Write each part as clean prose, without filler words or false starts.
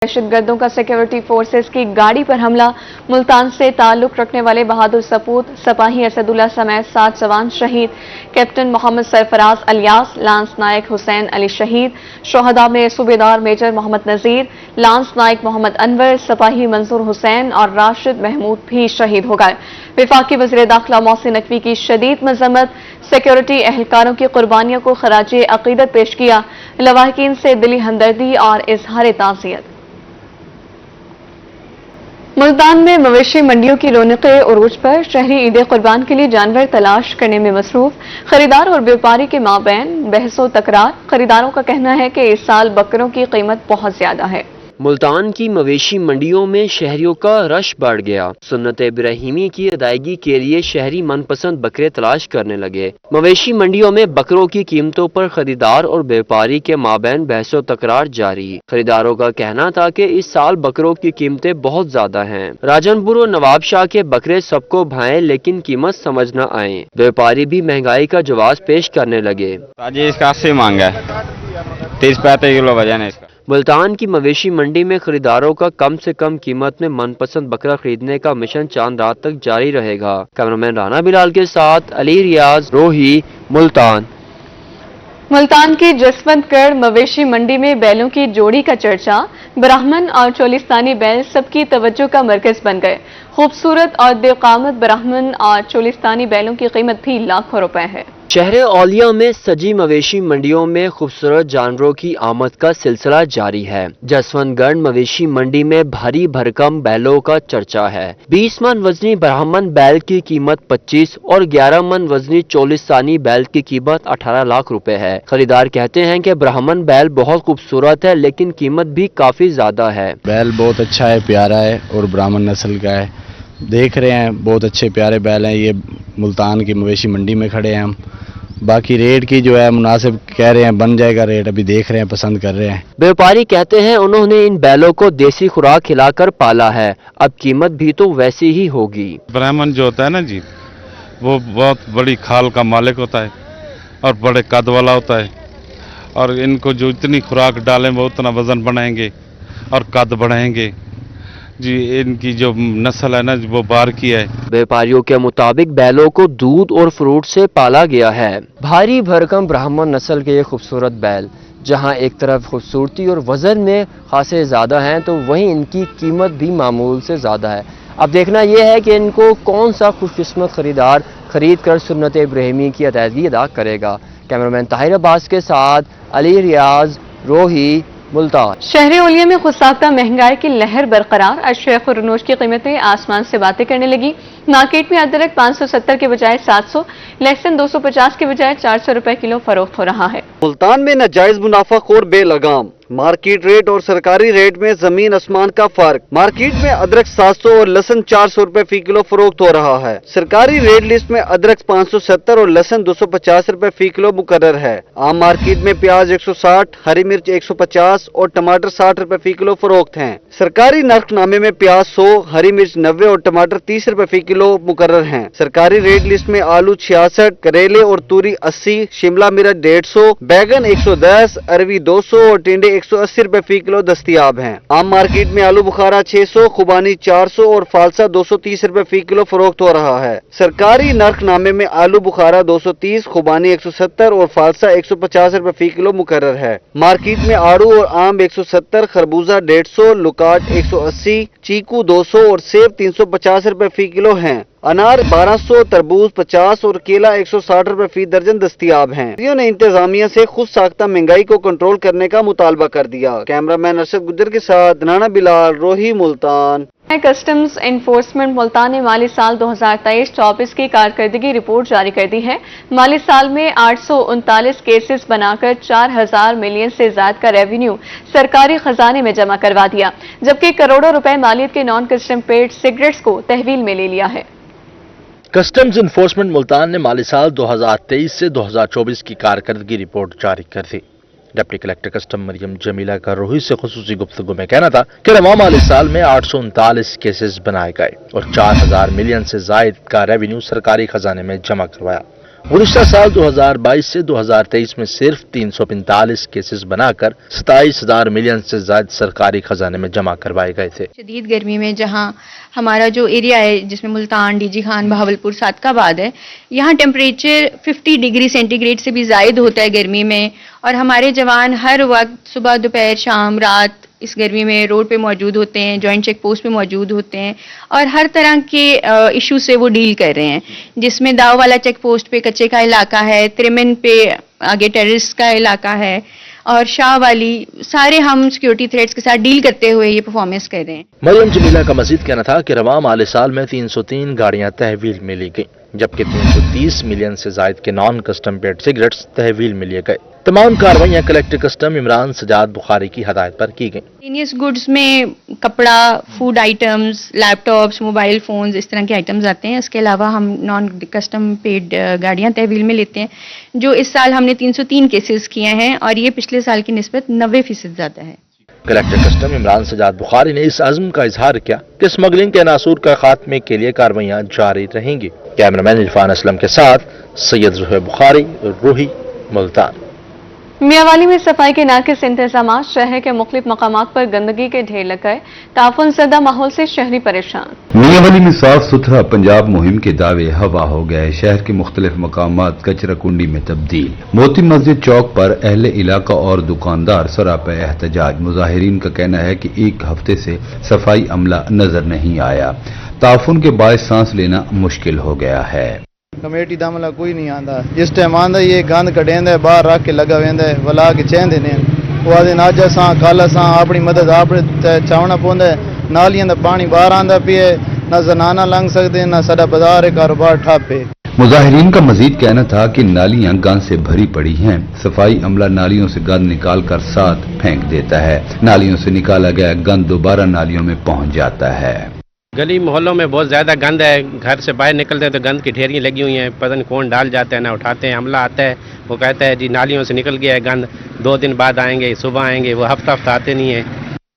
दहशत गर्दों का security forces की गाड़ी पर हमला। मुल्तान से ताल्लुक रखने वाले बहादुर सपूत सिपाही असदुल्ला समेत 7 जवान शहीद। Captain Mohammad Sarfaraz alias lance naik Hussain Ali शहीद। शोहदा में सूबेदार मेजर मोहम्मद नजीर, लांस नायक मोहम्मद अनवर, सिपाही मंसूर हुसैन और राशिद महमूद भी शहीद हो गए। वफाकी वज़ीर दाखिला मोहसिन नकवी की शदीद मजम्मत। सिक्योरिटी एहलकारों की कुर्बानियों को खराजे अकीदत पेश किया। लवाहिकीन से दिली हमदर्दी और इजहार ताज़ियत। मुल्तान में मवेशी मंडियों की रौनकें उरूज पर। शहरी ईद कुर्बान के लिए जानवर तलाश करने में मसरूफ। खरीदार और व्यापारी के माबैन बहसो तकरार। खरीदारों का कहना है कि इस साल बकरों की कीमत बहुत ज्यादा है। मुल्तान की मवेशी मंडियों में शहरियों का रश बढ़ गया। सुन्नत इब्राहिमी की अदायगी के लिए शहरी मनपसंद बकरे तलाश करने लगे। मवेशी मंडियों में बकरों की कीमतों पर खरीदार और व्यापारी के माबैन बहसो तकरार जारी। खरीदारों का कहना था कि इस साल बकरों की कीमतें बहुत ज्यादा हैं। राजनपुर और नवाब शाह के बकरे सबको भाएं लेकिन कीमत समझ न आए। व्यापारी भी महंगाई का जवाब पेश करने लगे। इसका 80 मांगा है, 30-35 किलो वजन है इसका। मुल्तान की मवेशी मंडी में खरीदारों का कम से कम कीमत में मनपसंद बकरा खरीदने का मिशन चांद रात तक जारी रहेगा। कैमरामैन राना बिलाल के साथ अली रियाज, रोही, मुल्तान। मुल्तान की जसवंतगढ़ मवेशी मंडी में बैलों की जोड़ी का चर्चा। ब्राह्मण और चोलिस्तानी बैल सबकी तवज्जो का मरकज बन गए। खूबसूरत और बेकामत ब्राह्मण और चोलिस्तानी बैलों की कीमत भी लाखों रुपए है। शहर औलिया में सजी मवेशी मंडियों में खूबसूरत जानवरों की आमद का सिलसिला जारी है। जसवंतगढ़ मवेशी मंडी में भारी भरकम बैलों का चर्चा है। 20 मन वजनी ब्राह्मण बैल की कीमत 25 और 11 मन वजनी चोलिस्तानी बैल की कीमत 18 लाख रुपए है। खरीदार कहते हैं कि ब्राह्मण बैल बहुत खूबसूरत है लेकिन कीमत भी काफी ज्यादा है। बैल बहुत अच्छा है, प्यारा है और ब्राह्मण नस्ल का है। देख रहे हैं बहुत अच्छे प्यारे बैल हैं। ये मुल्तान की मवेशी मंडी में खड़े हैं हम। बाकी रेट की जो है मुनासिब कह रहे हैं, बन जाएगा रेट, अभी देख रहे हैं, पसंद कर रहे हैं। व्यापारी कहते हैं उन्होंने इन बैलों को देसी खुराक खिलाकर पाला है, अब कीमत भी तो वैसी ही होगी। ब्राह्मण जो होता है ना जी, वो बहुत बड़ी खाल का मालिक होता है और बड़े कद वाला होता है और इनको जो इतनी खुराक डालें वो उतना वजन बढ़ाएंगे और कद बढ़ाएंगे जी। इनकी जो नस्ल है ना वो बार की है। व्यापारियों के मुताबिक बैलों को दूध और फ्रूट से पाला गया है। भारी भरकम ब्राह्मण नस्ल के ये खूबसूरत बैल जहां एक तरफ खूबसूरती और वजन में खासे ज्यादा हैं तो वहीं इनकी कीमत भी मामूल से ज्यादा है। अब देखना यह है कि इनको कौन सा खुशकिस्मत खरीदार खरीद कर सुन्नत इब्राहिमी की अदायगी अदा करेगा। कैमरामैन ताहिर अब्बास के साथ अली रियाज, रोही, मुल्तान। शहरी ओलिया में खुदसाख्ता महंगाई की लहर बरकरार। अशरफ और रनोज की कीमतें आसमान से बातें करने लगी। मार्केट में अदरक 570 के बजाय 700, लहसुन 250 के बजाय 400 रुपए किलो फरोख्त हो रहा है। मुल्तान में नाजायज मुनाफाखोर बेलगाम। मार्केट रेट और सरकारी रेट में जमीन आसमान का फर्क। मार्केट में अदरक 700 और लहसुन 400 रुपए फी किलो फरोख्त हो रहा है। सरकारी रेट लिस्ट में अदरक 570 और लहसुन 250 रुपए फी किलो मुकर्रर है। आम मार्केट में प्याज 160, हरी मिर्च 150 और टमाटर 60 रुपए फी किलो फरोख्त हैं। सरकारी नरखनामे में प्याज 100, हरी मिर्च 90 और टमाटर 30 रुपए फी किलो मुकर्रर हैं। सरकारी रेट लिस्ट में आलू 66, करेले और तूरी 80, शिमला मिर्च 150, बैगन 110, अरवी 200 और टिंडे 180 रुपए फी किलो दस्तियाब हैं। आम मार्केट में आलू बुखारा 600, खुबानी 400 और फालसा 230 रुपए फी किलो फरोख्त हो रहा है। सरकारी नरखनामे में आलू बुखारा 230, खुबानी 170 और फालसा 150 रुपए फी किलो मुकर्रर है। मार्केट में आड़ू और आम 170, खरबूजा 150, लुकाट 180, चीकू 200 और सेब 350 रुपए फी किलो हैं। अनार 1200, तरबूज 50 और केला 160 रुपए फी दर्जन दस्तियाब हैं। ने इंतजामिया से खुद साख्ता महंगाई को कंट्रोल करने का मुतालबा कर दिया। कैमरामैन अरशद गुज्जर के साथ राना बिलाल, रोही, मुल्तान। कस्टम्स एनफोर्समेंट मुल्तान ने माली साल 2023-24 की कारकर्दगी रिपोर्ट जारी कर दी है। माली साल में 839 केसेस बनाकर 4000 मिलियन से ज्यादा का रेवेन्यू सरकारी खजाने में जमा करवा दिया, जबकि करोड़ों रुपए मालियत के नॉन कस्टम पेड सिगरेट्स को तहवील में ले लिया है। कस्टम्स एनफोर्समेंट मुल्तान ने माली साल 2023 से 2024 की कारकर्दगी रिपोर्ट जारी कर दी। Deputy collector custom Maryam Jamila का रोही से खुसूसी गुफ्तगू में कहना था कि रवा माली साल में 839 केसेस बनाए गए और 4000 मिलियन से जायद का रेवेन्यू सरकारी खजाने में जमा करवाया। गुज़िश्ता साल 2022 से 2023 में सिर्फ 345 केसेस बनाकर 27,000 मिलियन से ज्यादा सरकारी खजाने में जमा करवाए गए थे। शदीद गर्मी में जहां हमारा जो एरिया है जिसमें मुल्तान, डीजी खान, बहावलपुर, सादकाबाद है, यहाँ टेम्परेचर 50 डिग्री सेंटीग्रेड से भी ज़ायद होता है गर्मी में, और हमारे जवान हर वक्त सुबह, दोपहर, शाम, रात इस गर्मी में रोड पे मौजूद होते हैं, जॉइंट चेक पोस्ट पे मौजूद होते हैं और हर तरह के इशू से वो डील कर रहे हैं, जिसमें दाव वाला चेक पोस्ट पे कच्चे का इलाका है, त्रिमिन पे आगे टेररिस्ट का इलाका है और शाह वाली, सारे हम सिक्योरिटी थ्रेट्स के साथ डील करते हुए ये परफॉर्मेंस कर रहे हैं। मरियम जमीला का मजीद कहना था कि रवां माली साल में 303 गाड़ियां तहवील में ली गई, जबकि 330 मिलियन से जायद के नॉन कस्टम पेड सिगरेट्स तहवील में लिए गए। तमाम कार्रवाइयां कलेक्टर कस्टम इमरान सजाद बुखारी की हदायत पर की गई। सीनियस गुड्स में कपड़ा, food items, laptops, mobile phones, इस तरह के आइटम्स आते हैं। इसके अलावा हम नॉन कस्टम पेड गाड़ियां तहवील में लेते हैं, जो इस साल हमने 303 केसेस किए हैं और ये पिछले साल की निस्बत 90% ज्यादा है। कलेक्टर कस्टम इमरान सजाद बुखारी ने इस अज़्म का इजहार किया कि स्मगलिंग के नासूर का खात्मे के लिए कार्रवाइयां जारी रहेंगी। कैमरामैन इरफान असलम के साथ सैयद ज़ुहैर बुखारी, रूही, मुल्तान। मियांवाली में सफाई के नाकिस इंतजाम, शहर के मुख्तलिफ मकामात पर गंदगी के ढेर लग गए, ताफुन ज़दा माहौल से शहरी परेशान। मियांवाली में साफ सुथरा पंजाब मुहिम के दावे हवा हो गए, शहर के मुख्तलिफ मकामात कचरा कुंडी में तब्दील। मोती मस्जिद चौक पर अहले इलाका और दुकानदार सरापा एहतजाज, मुजाहिरीन का कहना है कि एक हफ्ते से सफाई अमला नजर नहीं आया, ताफुन के बायस सांस लेना मुश्किल हो गया है। कमेटी दा अमला कोई नहीं आंदा, जिस टाइम आंदा ये गंद कढेंदा बाहर रख के लगा वेंदा है, वला के चेंदे ने वो आदे नाजा सा काला सा अपनी मदद आप चावना पौंदा है। नालियां दा पानी बाहर आंदा पिए, ना जनाना लंघ सकते, ना साडा बाजार है, कारोबार ठप है। मुजाहिरीन का मजीद कहना था कि नालियां गंद से भरी पड़ी हैं, सफाई अमला नालियों से गंद निकाल कर साथ फेंक देता है, नालियों से निकाला गया गंद दोबारा नालियों में पहुंच जाता है। गली मोहल्लों में बहुत ज़्यादा गंद है, घर से बाहर निकलते हैं तो गंद की ढेरियाँ लगी हुई हैं, पता नहीं कौन डाल जाता है, ना उठाते हैं। अमला आता है वो कहता है जी नालियों से निकल गया है गंद, 2 दिन बाद आएंगे, सुबह आएंगे, वो हफ्ता आते नहीं है।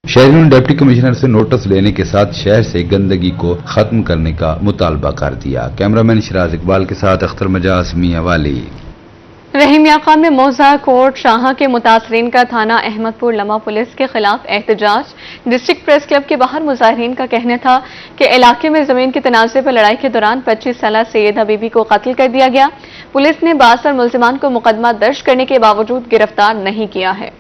शहरियों ने डिप्टी कमिश्नर से नोटिस लेने के साथ शहर से गंदगी को खत्म करने का मुतालबा कर दिया। कैमरामैन शिराज इकबाल के साथ अख्तर मजाज, मियांवाली। रहीम या खान में मौजा कोर्ट शाह के मुतासरीन का थाना अहमदपुर लम्हा पुलिस के खिलाफ एहतजाज। डिस्ट्रिक्ट प्रेस क्लब के बाहर मुजाहिरीन का कहना था कि इलाके में जमीन के तनाज़े पर लड़ाई के दौरान 25 साला सैयदा बीबी को कत्ल कर दिया गया। पुलिस ने 62 मुल्जिमान को मुकदमा दर्ज करने के बावजूद गिरफ्तार नहीं किया है।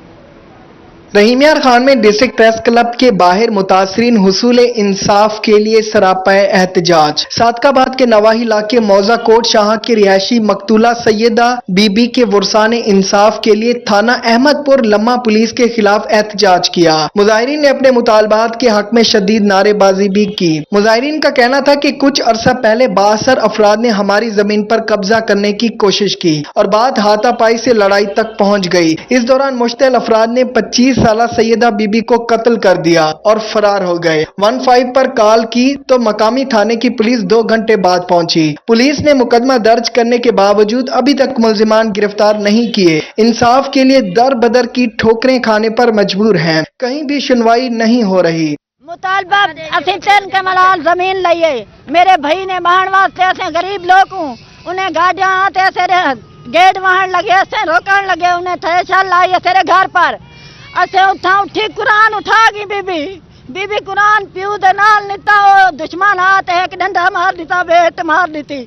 रहीम यार खान में डिस्ट्रिक्ट प्रेस क्लब के बाहर मुतासरीन हुसूल इंसाफ के लिए सरापा एहतजाज। सादकाबाद के नवाही इलाके मौजा कोट शाह के रिहायशी मकतूला सैयदा बीबी के वरसान इंसाफ के लिए थाना अहमदपुर लम्हा पुलिस के खिलाफ एहतजाज किया। मुजाहिरीन ने अपने मुतालबात के हक में शदीद नारेबाजी भी की। मुजाहिरीन का कहना था कि कुछ अरसा पहले 62 अफराद ने हमारी जमीन पर कब्जा करने की कोशिश की और बात हाथापाई से लड़ाई तक पहुँच गई। इस दौरान मुश्तल अफराद ने 25 साला सैयदा बीबी को कत्ल कर दिया और फरार हो गए। 15 पर कॉल की तो मकामी थाने की पुलिस 2 घंटे बाद पहुंची। पुलिस ने मुकदमा दर्ज करने के बावजूद अभी तक मुल्जिमान गिरफ्तार नहीं किए। इंसाफ के लिए दर बदर की ठोकरें खाने पर मजबूर हैं, कहीं भी सुनवाई नहीं हो रही। मुतालबा असीं 3 कमराल जमीन लईए, मेरे भाई ने बहन वास्ते असें गरीब लोग हूं, उन्हें गाड़ियां आते ऐसे गेट वहां लगे, ऐसे रोकन लगे, उन्हें थ्रेशर लाई तेरे घर पर असे उठा उठी कुरान उठा गई बीबी कुरान प्यू दे नाल निता, दुश्मन आते एक डंडा मार दिता, बेट मार दी,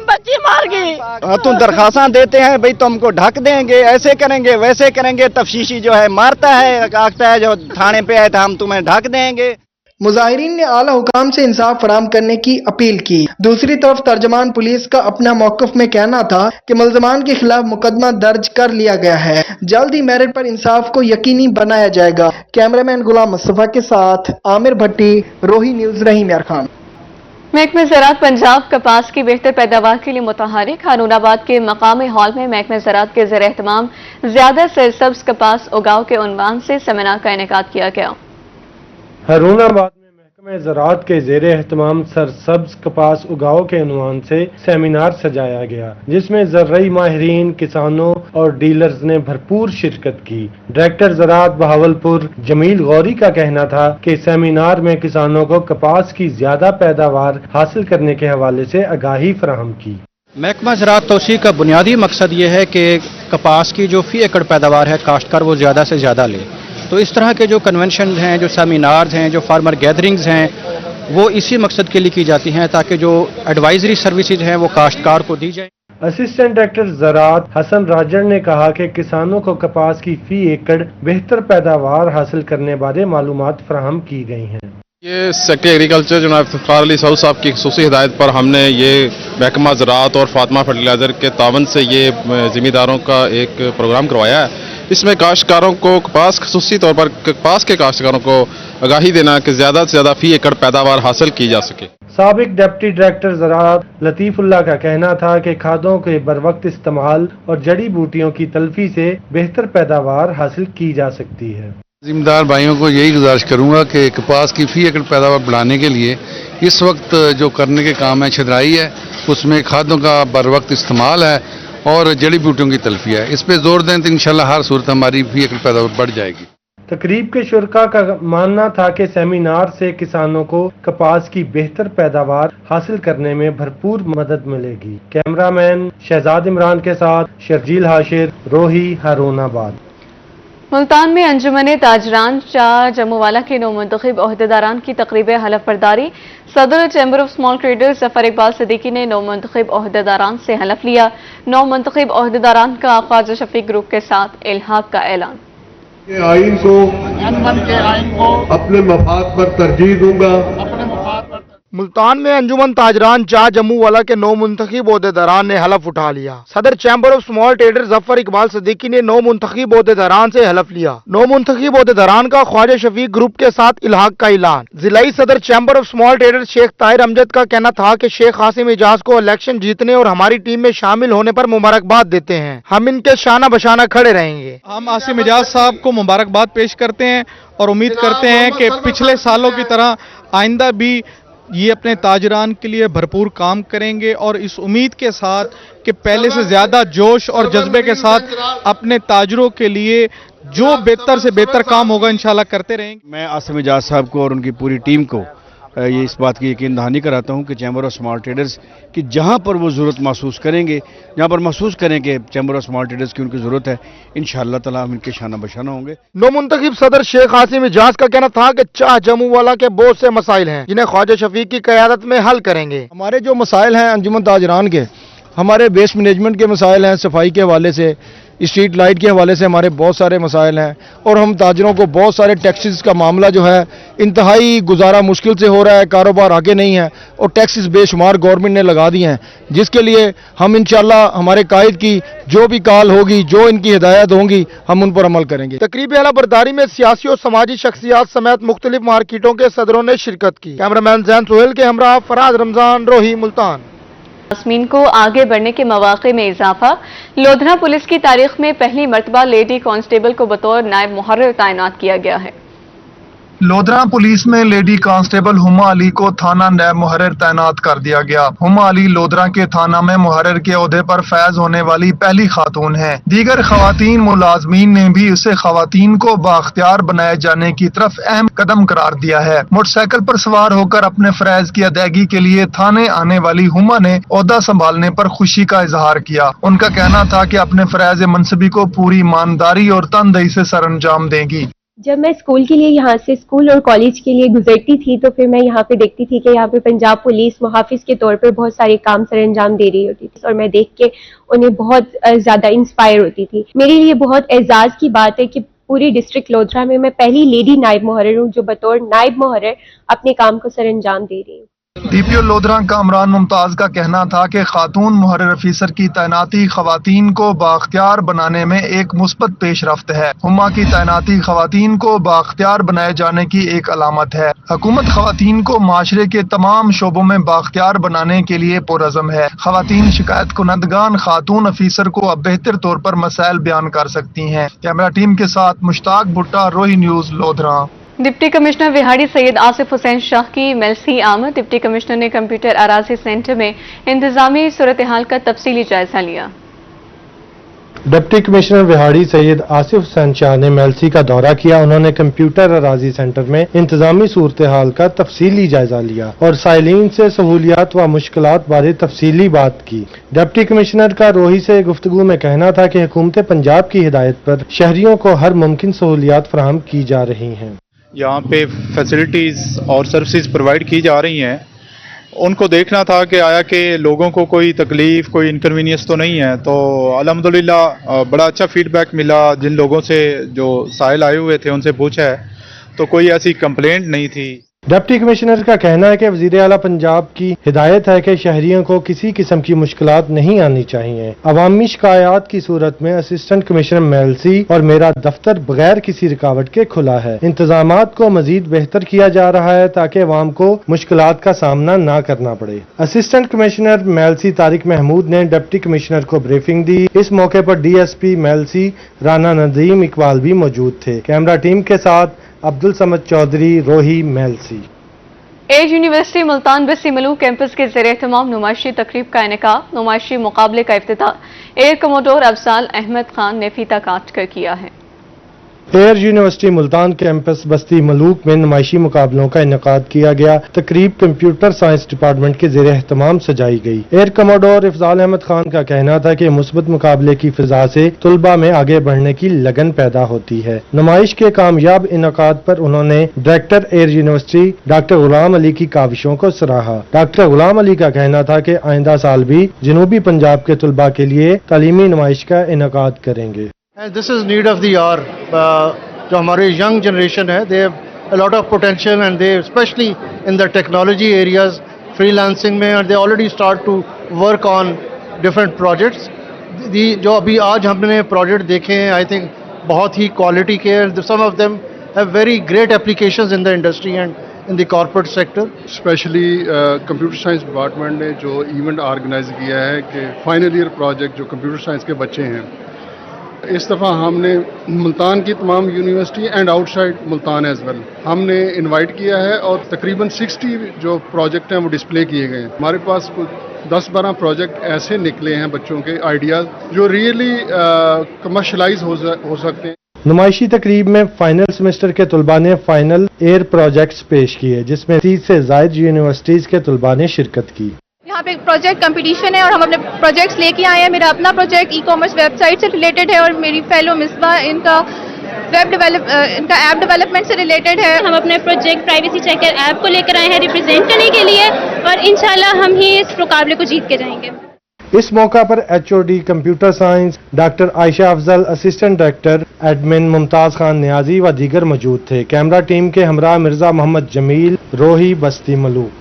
बच्ची मार गई। तुम दरखास्तां देते हैं भाई तुमको ढक देंगे, ऐसे करेंगे वैसे करेंगे, तफ्तीशी जो है मारता है, कहता है जो थाने पे आए तो हम तुम्हें ढक देंगे। मुजाहिरीन ने आला हुकाम से इंसाफ फराहम करने की अपील की। दूसरी तरफ तर्जमान पुलिस का अपना मौकफ में कहना था कि मुल्जिमान के खिलाफ मुकदमा दर्ज कर लिया गया है, जल्द ही मेरिट पर इंसाफ को यकीनी बनाया जाएगा। कैमरामैन गुलाम मुस्तफा के साथ आमिर भट्टी, रोही न्यूज, रहीम यार खान। महकमे ज़राअत पंजाब कपास की बेहतर पैदावार के लिए मुतहरिक। हारूनाबाद के मकामी हॉल में महकमे ज़राअत के ज़ेर एहतमाम ज्यादा सरसब्ज कपास उगाओ के उन्वान से सेमिनार का इनेकाद किया गया। हारूनाबाद में महकमे ज़राअत के ज़ेर एहतमाम सरसब्ज कपास उगाओ के उन्वान से सेमिनार सजाया गया, जिसमें ज़र्राई माहिरीन, किसानों और डीलर्स ने भरपूर शिरकत की। डायरेक्टर ज़राअत बहावलपुर जमील गौरी का कहना था कि सेमिनार में किसानों को कपास की ज्यादा पैदावार हासिल करने के हवाले से आगाही फराहम की। महकमा ज़राअत तोसी का बुनियादी मकसद ये है कि कपास की जो फ़ी एकड़ पैदावार है काश्तकार वो ज़्यादा से ज़्यादा ले। तो इस तरह के जो कन्वेंशन हैं, जो सेमिनार्स हैं, जो फार्मर गैदरिंग्स हैं, वो इसी मकसद के लिए की जाती हैं ताकि जो एडवाइजरी सर्विसेज हैं वो काश्तकार को दी जाए। असिस्टेंट डायरेक्टर ज़राअत हसन राजर ने कहा कि किसानों को कपास की फी एकड़ बेहतर पैदावार हासिल करने बारे मालूमात फराहम की गई हैं। ये सेक्रेटरी एग्रीकल्चर जनाब इफ्तिखार अली साहू साहब की खुसूसी हिदायत पर हमने ये महकमा ज़राअत और फातिमा फर्टिलाइज़र के तावन से ये ज़मींदारों का एक प्रोग्राम करवाया है। इसमें काश्तकारों को कपास खसूसी तौर पर कपास के काश्तकारों को आगाही देना कि ज़्यादा से ज़्यादा फ़ी एकड़ पैदावार हासिल की जा सके। साबिक डिप्टी डायरेक्टर ज़राअत लतीफ़ुल्लाह का कहना था कि खादों के बरवक्त इस्तेमाल और जड़ी बूटियों की तलफी से बेहतर पैदावार हासिल की जा सकती है। जिम्मेदार भाइयों को यही गुजारिश करूंगा कि कपास की फी एकड़ पैदावार बढ़ाने के लिए इस वक्त जो करने के काम है छिदराई है, उसमें खादों का बरवक्त इस्तेमाल है और जड़ी बूटियों की तलफी है। इस पे जोर दें तो इंशाल्लाह हर सूरत हमारी फी एकड़ पैदावार बढ़ जाएगी। तकरीब के शुरका का मानना था कि सेमिनार से किसानों को कपास की बेहतर पैदावार हासिल करने में भरपूर मदद मिलेगी। कैमरामैन शहजाद इमरान के साथ शर्जील हाशिर, रोही, हारूनाबाद। मुल्तान में अंजुमन ताजरान शाह जम्मूवाला के नौमुंतखब ओहदेदारान की तकरीब हलफ बर्दारी। सदर chamber of small traders Zafar Iqbal Siddiqui ने नौमुंतखब ओहदेदारान से हलफ लिया। नौमुंतखब ओहदेदारान का ख्वाजा शफीक ग्रुप के साथ इल्हाक का ऐलान। आइन को अपने मफाद पर तरजीह दूंगा। मुल्तान में अंजुमन ताजरान शाह जम्मूवाला के नौ मुंतखब ओहदेदारान ने हलफ उठा लिया। सदर chamber of small traders Zafar Iqbal Siddiqui ने नौ मुंतखब ओहदेदारान से हलफ लिया। नौ मुंतखब ओहदेदारान का ख्वाजा शफीक ग्रुप के साथ इल्हाक का ऐलान। जिलाई सदर chamber of small traders Sheikh Tahir Amjad का कहना था कि शेख कासिम इजाज को इलेक्शन जीतने और हमारी टीम में शामिल होने पर मुबारकबाद देते हैं। हम इनके शाना बशाना खड़े रहेंगे। हम आसिम इजाज साहब को मुबारकबाद पेश करते हैं और उम्मीद करते हैं कि पिछले सालों की तरह आइंदा भी ये अपने ताजरान के लिए भरपूर काम करेंगे और इस उम्मीद के साथ कि पहले से ज़्यादा जोश और जज्बे के साथ अपने ताजरों के लिए जो बेहतर से बेहतर काम होगा इंशाल्लाह करते रहेंगे। मैं आसिम इजाज साहब को और उनकी पूरी टीम को ये इस बात की यकीन दहानी कराता हूँ कि चैम्बर ऑफ स्मॉल ट्रेडर्स कि जहाँ पर वो ज़रूरत महसूस करेंगे, जहाँ पर महसूस करें कि चैम्बर ऑफ स्मॉल ट्रेडर्स की उनकी ज़रूरत है, इंशाअल्लाह ताला हम इनके शाना बशाना होंगे। नौ मुंतखब सदर शेख कासिम इजाज का कहना था कि चाह जम्मूवाला के बहुत से मसाइल हैं जिन्हें ख्वाजा शफीक की क़यादत में हल करेंगे। हमारे जो मसाइल हैं अंजुमन ताजरान के, हमारे बेस मैनेजमेंट के मसाइल हैं, सफाई के हवाले से, स्ट्रीट लाइट के हवाले से हमारे बहुत सारे मसाइल हैं और हम ताजरों को बहुत सारे टैक्सेस का मामला जो है इंतहाई गुजारा मुश्किल से हो रहा है, कारोबार आगे नहीं है और टैक्सेस बेशुमार गवर्नमेंट ने लगा दिए हैं, जिसके लिए हम इंशाल्लाह हमारे कायद की जो भी कॉल होगी, जो इनकी हिदायत होंगी, हम उन पर अमल करेंगे। तकरीब हलफ बर्दारी में सियासी और समाजी शख्सियात समेत मुख्तलिफ मार्केटों के सदरों ने शिरकत की। कैमरामैन जैन सोहेल के हमरा फराज रमजान, रोही, मुल्तान। मुलाज़मीन को आगे बढ़ने के मौक़े में इजाफा। लोधरा पुलिस की तारीख में पहली मरतबा लेडी कांस्टेबल को बतौर नायब मुहर्रिर तैनात किया गया है। लोधरा पुलिस में लेडी कांस्टेबल हुमा अली को थाना नैब मुहर्रिर तैनात कर दिया गया। हुमा अली लोधरा के थाना में मुहर्रिर के ओहदे पर फैज होने वाली पहली खातून हैं। दीगर खवातीन मुलाजमीन ने भी उसे खवातीन को बाख्तियार बनाए जाने की तरफ अहम कदम करार दिया है। मोटरसाइकिल पर सवार होकर अपने फरैज की अदायगी के लिए थाने आने वाली हुमा ने ओहदा संभालने पर खुशी का इजहार किया। उनका कहना था कि अपने फरैज मनसबी को पूरी ईमानदारी और तनदेही से सरअंजाम देंगी। जब मैं स्कूल के लिए यहाँ से स्कूल और कॉलेज के लिए गुजरती थी तो फिर मैं यहाँ पे देखती थी कि यहाँ पे पंजाब पुलिस मुहाफिज के तौर पर बहुत सारे काम सर अंजाम दे रही होती थी और मैं देख के उन्हें बहुत ज्यादा इंस्पायर होती थी। मेरे लिए बहुत एजाज की बात है कि पूरी डिस्ट्रिक्ट लोधरा में मैं पहली लेडी नायब मुहर्रिर हूँ जो बतौर नायब मुहर्रिर अपने काम को सर अंजाम दे रही हूँ। डीपीओ लोधरा कामरान मुमताज का कहना था कि खातून मुहर्रिर अफीसर की तैनाती खवातीन को बाख्तियार बनाने में एक मुस्बत पेशरफ्त है। हुमा की तैनाती खवातीन को बाख्तियार बनाए जाने की एक अलामत है। हुकूमत खवातीन को माशरे के तमाम शोबों में बाख्तियार बनाने के लिए पुरअज़म है। खवातीन शिकायत कुनदगान खातून अफीसर को अब बेहतर तौर पर मसाइल बयान कर सकती हैं। कैमरा टीम के साथ Mushtaq Bhutta, Rohi News, Lodhran. Deputy commissioner Vehari Syed Asif Hussain Shah की मेलसी आमद। डिप्टी कमिश्नर ने कंप्यूटर अराजी सेंटर में इंतजामी सूरत हाल का तफसीली जायजा लिया। डिप्टी कमिश्नर विहाड़ी सैयद आसिफ हुसैन शाह ने मेलसी का दौरा किया। उन्होंने कंप्यूटर अराजी सेंटर में इंतजामी सूरत हाल का तफसीली जायजा लिया और साइलिन से सहूलियात व मुश्किलात बारे तफसीली बात की। डिप्टी कमिश्नर का रोही से गुफ्तगू में कहना था कि हुकूमत पंजाब की हिदायत पर शहरियों को हर मुमकिन सहूलियात फराहम की जा रही हैं। यहाँ पे फैसिलिटीज़ और सर्विसेज प्रोवाइड की जा रही हैं, उनको देखना था कि आया कि लोगों को कोई तकलीफ कोई इनकन्वीनियंस तो नहीं है। तो अल्हम्दुलिल्लाह बड़ा अच्छा फीडबैक मिला। जिन लोगों से जो साइल आए हुए थे उनसे पूछा है तो कोई ऐसी कंप्लेंट नहीं थी। डिप्टी कमिश्नर का कहना है कि वज़ीर आला पंजाब की हिदायत है कि शहरियों को किसी किस्म की मुश्किलात नहीं आनी चाहिए। अवामी शिकायत की सूरत में असिस्टेंट कमिश्नर मेलसी और मेरा दफ्तर बगैर किसी रुकावट के खुला है। इंतजामात को मजीद बेहतर किया जा रहा है ताकि अवाम को मुश्किलात का सामना न करना पड़े। असिस्टेंट कमिश्नर मेलसी तारिक महमूद ने डिप्टी कमिश्नर को ब्रीफिंग दी। इस मौके पर DSP मेलसी राना नदीम इकबाल भी मौजूद थे। कैमरा टीम के साथ अब्दुल समद चौधरी, रोही, मेलसी। एज यूनिवर्सिटी मुल्तान बस्ती मलूक कैंपस के ज़ेर एहतमाम नुमाइशी तकरीब का इनेकाद। नुमाइशी मुकाबले का इफ्तिताह एयर कमोडोर अफजाल अहमद खान ने फीता काट कर किया है। एयर यूनिवर्सिटी मुल्तान कैंपस बस्ती मलूक में नुमाइशी मुकाबलों का इनेकाद किया गया। तकरीब कंप्यूटर साइंस डिपार्टमेंट के ज़ेर एहतमाम सजाई गई। एयर कमोडोर अफजाल अहमद खान का कहना था कि मुस्बत मुकाबले की फिजा से तुलबा में आगे बढ़ने की लगन पैदा होती है। नुमाइश के कामयाब इनेकाद पर उन्होंने director air university doctor Ghulam Ali की काविशों को सराहा। डॉक्टर गुलाम अली का कहना था कि आइंदा साल भी जनूबी पंजाब के तुलबा के लिए तालीमी नुमाइश का इनेकाद करेंगे। This is need of the hour. जो हमारे यंग जनरेशन है, they have a lot of potential and they specially in the technology areas, freelancing में, और they already start to work on different projects. जो अभी आज हमने प्रोजेक्ट देखे हैं, आई थिंक बहुत ही क्वालिटी के हैं। Some of them have very great applications in the industry and in the corporate sector. Specially computer science department ने जो इवेंट ऑर्गेनाइज किया है कि फाइनल ईयर प्रोजेक्ट जो कंप्यूटर साइंस के बच्चे हैं, इस दफ़ा हमने मुल्तान की तमाम university and outside Multan as well हमने इनवाइट किया है और तकरीबन 60 जो प्रोजेक्ट हैं वो डिस्प्ले किए गए हैं। हमारे पास कुछ 10-12 प्रोजेक्ट ऐसे निकले हैं बच्चों के आइडियाज़ जो रियली कमर्शलाइज हो सकते हैं। नुमाइशी तकरीब में फाइनल सेमेस्टर के तुलबा ने फाइनल एयर प्रोजेक्ट्स पेश किए, जिसमें 30 से ज़ायद यूनिवर्सिटीज के तुलबा ने शिरकत की। यहाँ पे एक प्रोजेक्ट कंपटीशन है और हम अपने प्रोजेक्ट्स लेके आए हैं। मेरा अपना प्रोजेक्ट ई कॉमर्स वेबसाइट से रिलेटेड है और मेरी फेलो मिसबा इनका इनका ऐप डेवलपमेंट से रिलेटेड है। हम अपने प्रोजेक्ट प्राइवेसी चेकर ऐप को लेकर आए हैं रिप्रेजेंट करने के लिए और इंशाल्लाह हम ही इस मुकाबले को जीत के जाएंगे। इस मौका पर HOD computer science doctor Ayesha Afzal, assistant director admin Mumtaz Khan Niazi व दीगर मौजूद थे। कैमरा टीम के हमरा मिर्जा मोहम्मद जमील, रोही, बस्ती मलूक।